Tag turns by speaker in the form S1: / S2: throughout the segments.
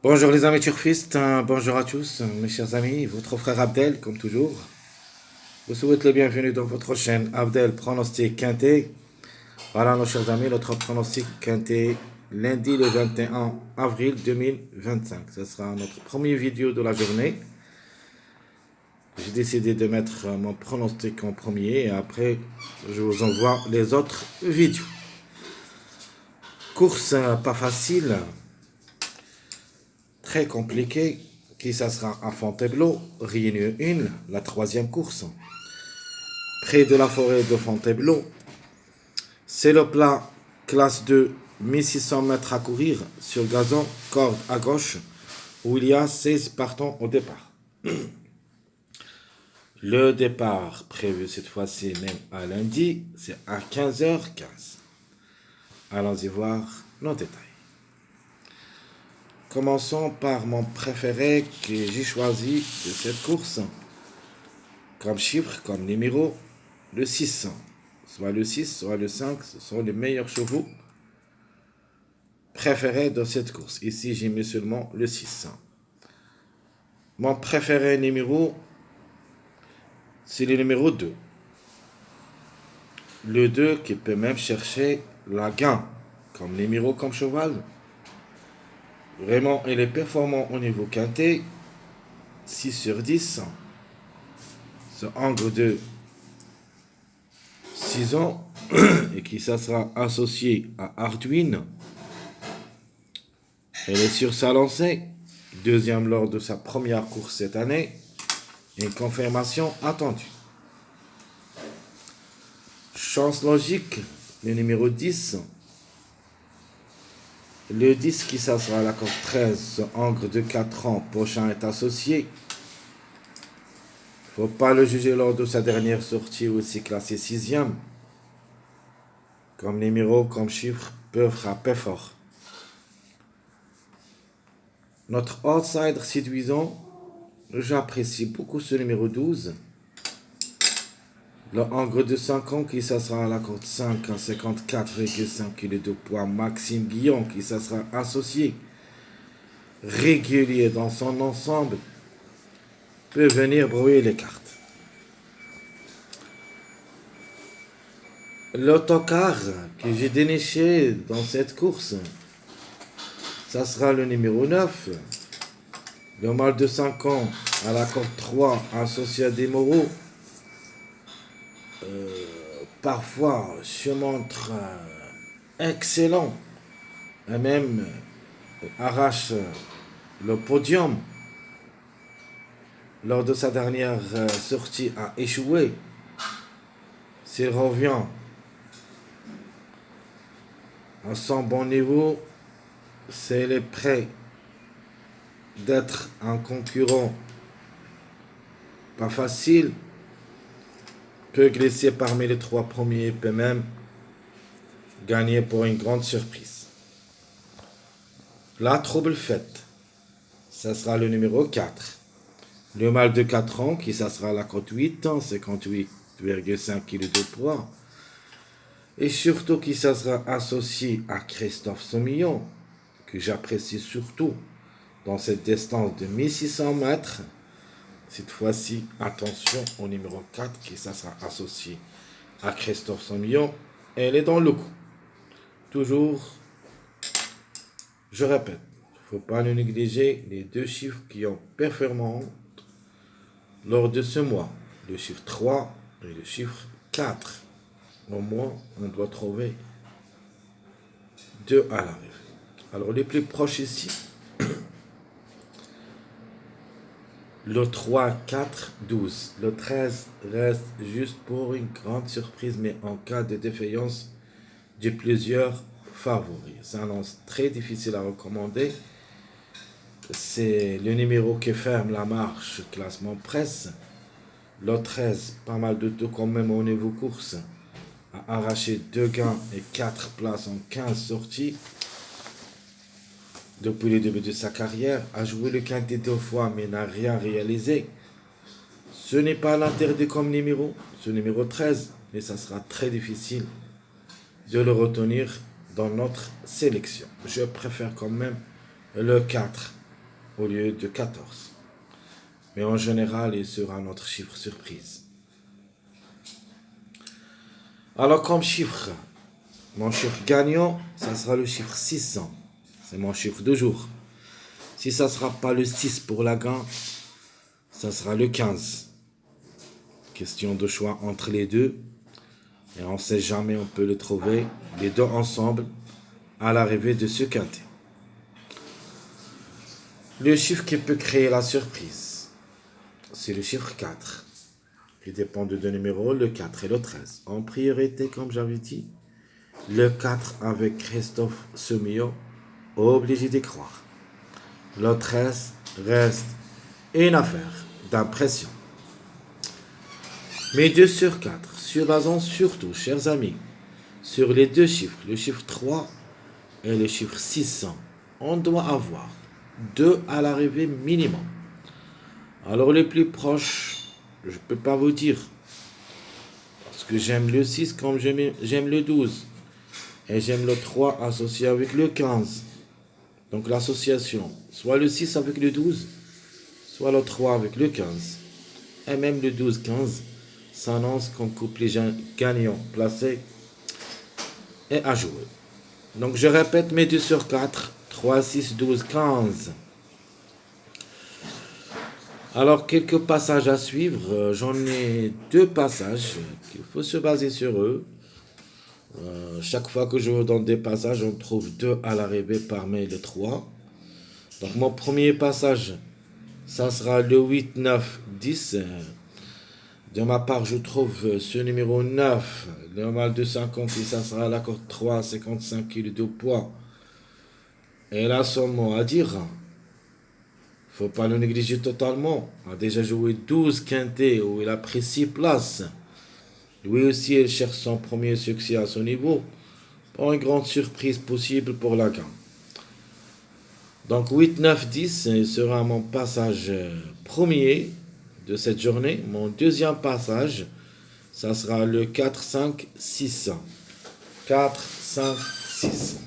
S1: Bonjour les amis turfistes, bonjour à tous, mes chers amis, votre frère Abdel, comme toujours. Vous souhaite le bienvenu dans votre chaîne Abdel Pronostic Quintet. Voilà, nos chers amis, notre pronostic Quintet lundi le 21 avril 2025. Ce sera notre première vidéo de la journée. J'ai décidé de mettre mon pronostic en premier et après, je vous envoie les autres vidéos. Course pas facile, très compliquée, qui ça sera à Fontainebleau, Réunion 1, la troisième course. Près de la forêt de Fontainebleau, c'est le plat classe 2, 1600 mètres à courir sur gazon, corde à gauche, où il y a 16 partants au départ. Le départ prévu cette fois-ci, même à lundi, c'est à 15h15. Allons-y voir nos détails. Commençons par mon préféré que j'ai choisi de cette course. Comme chiffre, comme numéro, le 600. Soit le 6, soit le 5, ce sont les meilleurs chevaux préférés de cette course. Ici, j'ai mis seulement le 600. Mon préféré numéro, c'est le numéro 2. Le 2 qui peut même chercher la gain, comme numéro, comme cheval. Vraiment, il est performant au niveau quintet. 6 sur 10. Ce angle de 6 ans et qui ça sera associé à Arduin. Elle est sur sa lancée, deuxième lors de sa première course cette année, une confirmation attendue. Chance logique, le numéro 10. Le 10 qui ça sera à la corde 13, ce angle de 4 ans prochain est associé. Faut pas le juger lors de sa dernière sortie aussi classé 6e. Comme numéro, comme chiffre, peut frapper fort. Notre outsider séduisant, j'apprécie beaucoup ce numéro 12. Le angle de 5 ans qui ça sera à la corde 5 à 54,5 kg de poids. Maxime Guillon qui ça sera associé. Régulier dans son ensemble. Peut venir brouiller les cartes. L'autocar que j'ai déniché dans cette course, ça sera le numéro 9. Le mâle de 5 ans à la corde 3 associé à des moreaux. Parfois se montre excellent et même arrache le podium. Lors de sa dernière sortie a échoué. S'il revient à son bon niveau, s'il est prêt d'être un concurrent pas facile, peut glisser parmi les 3 premiers et peut même gagner pour une grande surprise. La trouble faite, ça sera le numéro 4. Le mâle de 4 ans, qui ça sera la cote 8 ans, 58,5 kg de poids. Et surtout qui ça sera associé à Christophe Soumillon, que j'apprécie surtout dans cette distance de 1600 mètres. Cette fois-ci, attention au numéro 4 qui ça sera associé à Christophe Soumillon. Elle est dans le coup. Toujours, je répète, il ne faut pas négliger les 2 chiffres qui ont performant lors de ce mois. Le chiffre 3 et le chiffre 4. Au moins, on doit trouver 2 à l'arrivée. Alors, les plus proches ici, le 3, 4, 12. Le 13 reste juste pour une grande surprise, mais en cas de défaillance de plusieurs favoris. C'est un annonce très difficile à recommander. C'est le numéro qui ferme la marche classement presse. Le 13, pas mal de tout quand même au niveau course, a arraché 2 gains et 4 places en 15 sorties. Depuis le début de sa carrière, a joué le quintet 2 fois mais n'a rien réalisé. Ce n'est pas l'interdit comme numéro, ce numéro 13, mais ça sera très difficile de le retenir dans notre sélection. Je préfère quand même le 4 au lieu de 14. Mais en général, il sera notre chiffre surprise. Alors comme chiffre, mon chiffre gagnant, ça sera le chiffre 600. C'est mon chiffre de jour. Si ça ne sera pas le 6 pour la gain, ça sera le 15. Question de choix entre les deux. Et on ne sait jamais, on peut le trouver, les deux ensemble, à l'arrivée de ce quintet. Le chiffre qui peut créer la surprise, c'est le chiffre 4. Il dépend de deux numéros, le 4 et le 13. En priorité, comme j'avais dit, le 4 avec Christophe Semillon, obligé d'y croire. Le 13 reste une affaire d'impression. Mais 2 sur 4, se basant surtout, chers amis, sur les deux chiffres, le chiffre 3 et le chiffre 600, on doit avoir 2 à l'arrivée minimum. Alors les plus proches, je ne peux pas vous dire, parce que j'aime le 6 comme j'aime le 12, et j'aime le 3 associé avec le 15. Donc l'association, soit le 6 avec le 12, soit le 3 avec le 15, et même le 12-15, s'annonce comme couplet gagnant placé et à jouer. Donc je répète mes 2 sur 4, 3, 6, 12, 15. Alors quelques passages à suivre, j'en ai 2 passages, il faut se baser sur eux. Chaque fois que je vous donne des passages, on trouve 2 à l'arrivée parmi les 3. Donc mon premier passage, ça sera le 8, 9, 10. De ma part, je trouve ce numéro 9, le mal de 50, et ça sera la corde 3, 55 kg de poids. Et là, son mot à dire, faut pas le négliger totalement. Il a déjà joué 12 quintés où il a pris 6 places. Lui aussi, il cherche son premier succès à ce niveau, pour une grande surprise possible pour la gamme. Donc 8, 9, 10 sera mon passage premier de cette journée. Mon deuxième passage, ça sera le 4, 5, 6. 4, 5, 6.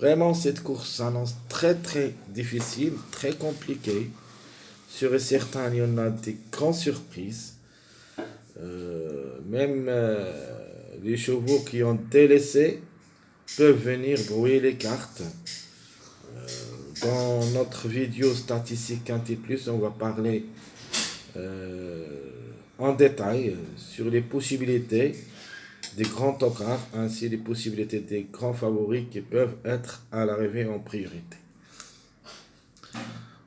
S1: Vraiment, cette course s'annonce très très difficile, très compliquée. Sur certains, il y en a des grandes surprises. Même les chevaux qui ont délaissé peuvent venir brouiller les cartes. Dans notre vidéo statistique Quintet Plus, on va parler en détail sur les possibilités des grands tocards, ainsi les possibilités des grands favoris qui peuvent être à l'arrivée en priorité.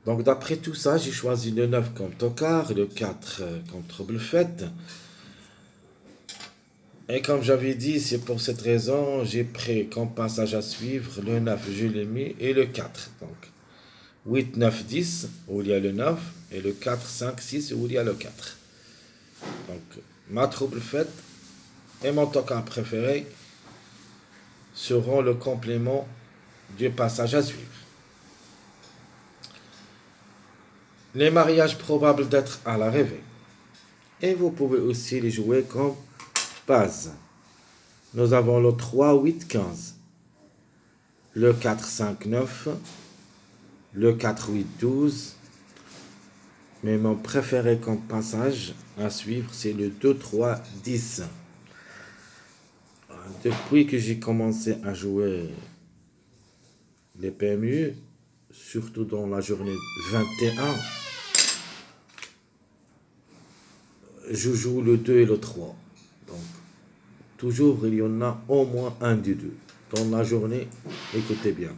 S1: Donc d'après tout ça, j'ai choisi le 9 comme tocard, le 4 comme trouble fête. Et comme j'avais dit, c'est pour cette raison, j'ai pris comme passage à suivre le 9, je l'ai mis, et le 4. Donc 8, 9, 10, où il y a le 9, et le 4, 5, 6, où il y a le 4. Donc ma trouble fête et mon tocard préféré seront le complément du passage à suivre. Les mariages probables d'être à l'arrivée. Et vous pouvez aussi les jouer comme base. Nous avons le 3, 8, 15. Le 4, 5, 9. Le 4, 8, 12. Mais mon préféré comme passage à suivre, c'est le 2, 3, 10. Depuis que j'ai commencé à jouer les PMU, surtout dans la journée 21, je joue le 2 et le 3. Donc, toujours, il y en a au moins un des deux. Dans la journée, écoutez bien,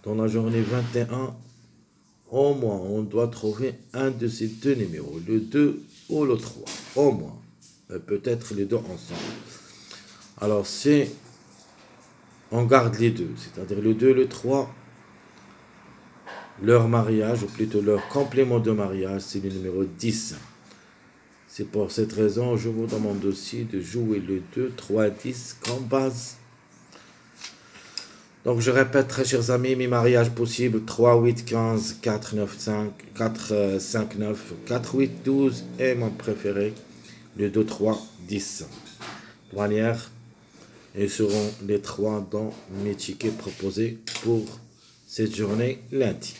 S1: dans la journée 21, au moins, on doit trouver un de ces deux numéros, le 2 ou le 3, au moins. Peut-être les deux ensemble. Alors, c'est, on garde les deux, c'est-à-dire le 2 et le 3, leur mariage, ou plutôt leur complément de mariage, c'est le numéro 10. C'est pour cette raison, je vous demande aussi de jouer le 2, 3, 10 comme base. Donc, je répète, très chers amis, mes mariages possibles, 3, 8, 15, 4, 9, 5, 4, 5, 9, 4, 8, 12, et mon préféré, le 2, 3, 10. De manière, ils seront les 3 dans mes tickets proposés pour cette journée lundi.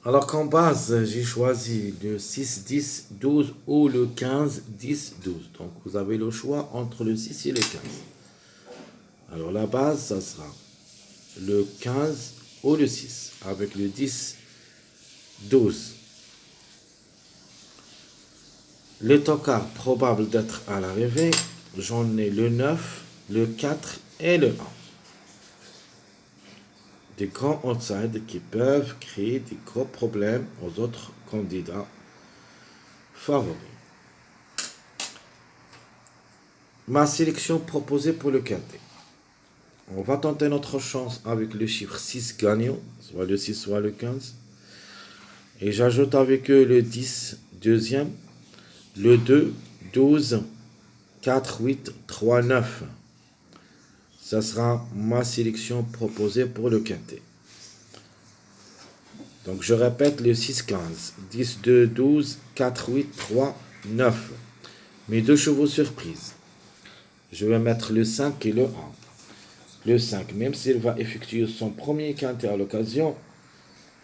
S1: Alors qu'en base, j'ai choisi le 6, 10, 12 ou le 15, 10, 12. Donc vous avez le choix entre le 6 et le 15. Alors la base, ça sera le 15 ou le 6 avec le 10, 12. Les tocards probables d'être à l'arrivée, j'en ai le 9, le 4 et le 1. Des grands outsides qui peuvent créer des gros problèmes aux autres candidats favoris. Ma sélection proposée pour le quintet. On va tenter notre chance avec le chiffre 6 gagnant, soit le 6, soit le 15. Et j'ajoute avec eux le 10, deuxième, le 2, 12, 4, 8, 3, 9. Ça sera ma sélection proposée pour le quintet. Donc je répète le 6, 15, 10, 2, 12, 4, 8, 3, 9. Mes deux chevaux surprises. Je vais mettre le 5 et le 1. Le 5, même s'il va effectuer son premier quintet à l'occasion,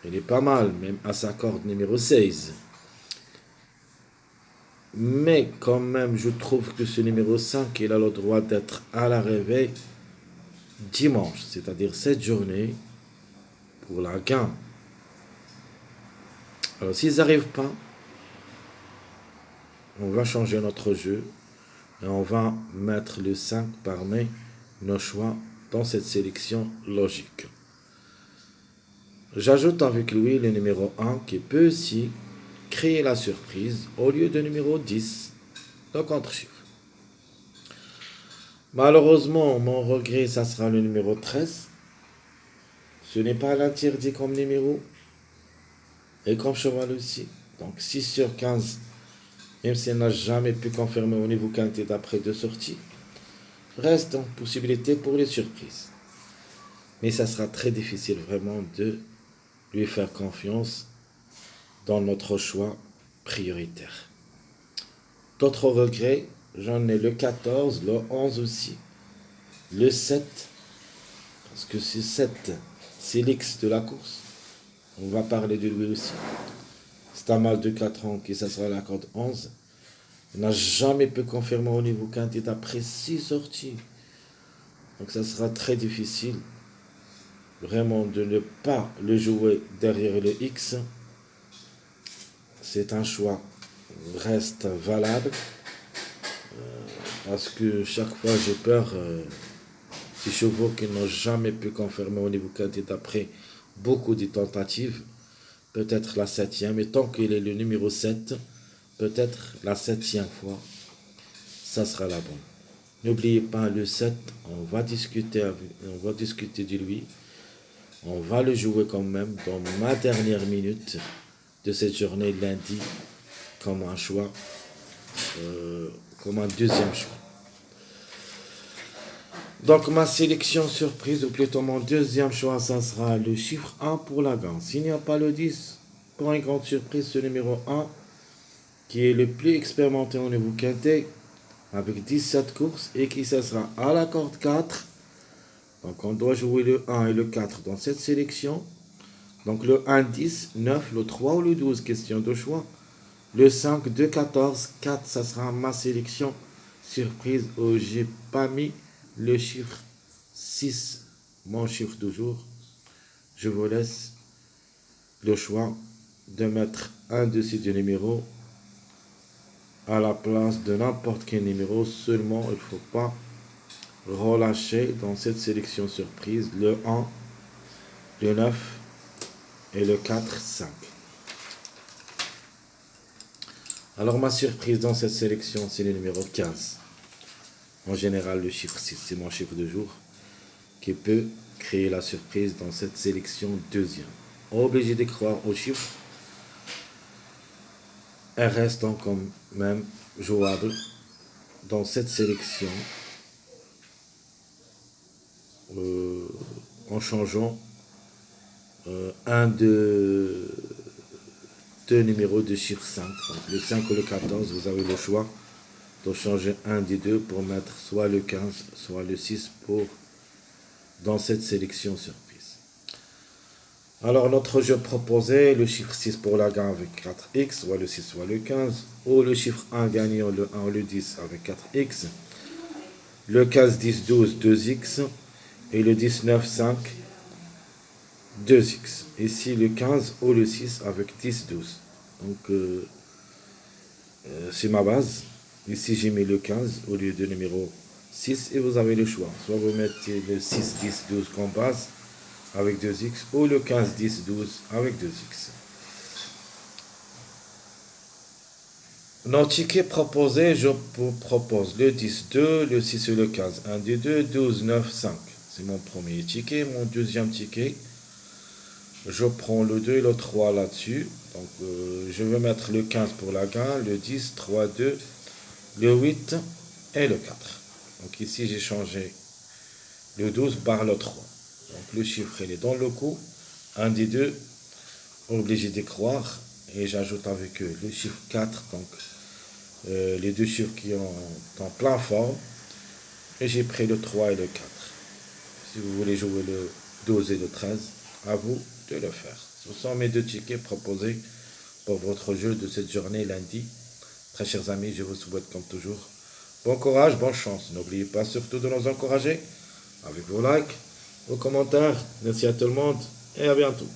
S1: il est pas mal, même à sa corde numéro 16. Mais quand même, je trouve que ce numéro 5, il a le droit d'être à la réveil dimanche, c'est-à-dire cette journée, pour la gain. Alors s'ils n'arrivent pas, on va changer notre jeu et on va mettre le 5 parmi nos choix dans cette sélection logique. J'ajoute avec lui le numéro 1 qui peut aussi créer la surprise au lieu de numéro 10, le contre-chiffre. Malheureusement, mon regret, ça sera le numéro 13. Ce n'est pas l'interdit comme numéro et comme cheval aussi. Donc 6 sur 15, même si elle n'a jamais pu confirmer au niveau quintet d'après deux sorties, reste en possibilité pour les surprises. Mais ça sera très difficile vraiment de lui faire confiance dans notre choix prioritaire. D'autres regrets, j'en ai le 14, le 11 aussi, le 7, parce que ce 7, c'est l'ex de la course. On va parler de lui aussi. C'est un mâle de 4 ans qui s'assoit à la corde 11. Il n'a jamais pu confirmer au niveau quintet après 6 sorties. Donc ça sera très difficile vraiment de ne pas le jouer derrière le X. C'est un choix reste valable parce que chaque fois j'ai peur des chevaux qui n'ont jamais pu confirmer au niveau quintet après beaucoup de tentatives. Peut-être la 7e, et tant qu'il est le numéro 7, peut-être la 7e fois, ça sera la bonne. N'oubliez pas le 7, on va discuter de lui. On va le jouer quand même dans ma dernière minute de cette journée lundi comme un choix, comme un deuxième choix. Donc ma sélection surprise, ou plutôt mon deuxième choix, ça sera le chiffre 1 pour la gagne. S'il n'y a pas le 10, pour une grande surprise, ce numéro 1, qui est le plus expérimenté au niveau quintet, avec 17 courses, et qui ça sera à la corde 4. Donc on doit jouer le 1 et le 4 dans cette sélection. Donc le 1, 10, 9, le 3 ou le 12, question de choix. Le 5, 2, 14, 4, ça sera ma sélection surprise où j'ai pas mis le chiffre 6, mon chiffre du jour. Je vous laisse le choix de mettre un de ces deux numéros à la place de n'importe quel numéro. Seulement, il ne faut pas relâcher dans cette sélection surprise le 1, le 9 et le 4, 5. Alors ma surprise dans cette sélection, c'est le numéro 15. En général, le chiffre 6, c'est mon chiffre de jour qui peut créer la surprise dans cette sélection deuxième. Obligé de croire au chiffre. Elle reste quand même jouable dans cette sélection en changeant un de deux numéros de chiffre 5. Donc le 5 ou le 14, vous avez le choix de changer un des deux pour mettre soit le 15, soit le 6 pour dans cette sélection surprise. Alors, notre jeu proposé, le chiffre 6 pour la gagne avec 4x, soit le 6, soit le 15, ou le chiffre 1 gagnant le 1 ou le 10 avec 4x, le 15, 10, 12, 2x, et le 19, 5, 2x. Ici, le 15 ou le 6 avec 10, 12. Donc, c'est ma base. Ici, j'ai mis le 15 au lieu du numéro 6 et vous avez le choix. Soit vous mettez le 6, 10, 12 comme base avec 2x ou le 15, 10, 12 avec 2x. Nos tickets proposés, je vous propose le 10, 2, le 6 et le 15. 1, 2, 2, 12, 9, 5. C'est mon premier ticket. Mon deuxième ticket, je prends le 2 et le 3 là-dessus. Donc, je vais mettre le 15 pour la gain, le 10, 3, 2, le 8 et le 4. Donc ici, j'ai changé le 12 par le 3. Donc le chiffre, il est dans le coup. Un des deux, obligé d'y croire. Et j'ajoute avec eux le chiffre 4. Donc les deux chiffres qui ont en plein forme. Et j'ai pris le 3 et le 4. Si vous voulez jouer le 12 et le 13, à vous de le faire. Ce sont mes deux tickets proposés pour votre jeu de cette journée lundi. Très chers amis, je vous souhaite comme toujours bon courage, bonne chance. N'oubliez pas surtout de nous encourager avec vos likes, vos commentaires. Merci à tout le monde et à bientôt.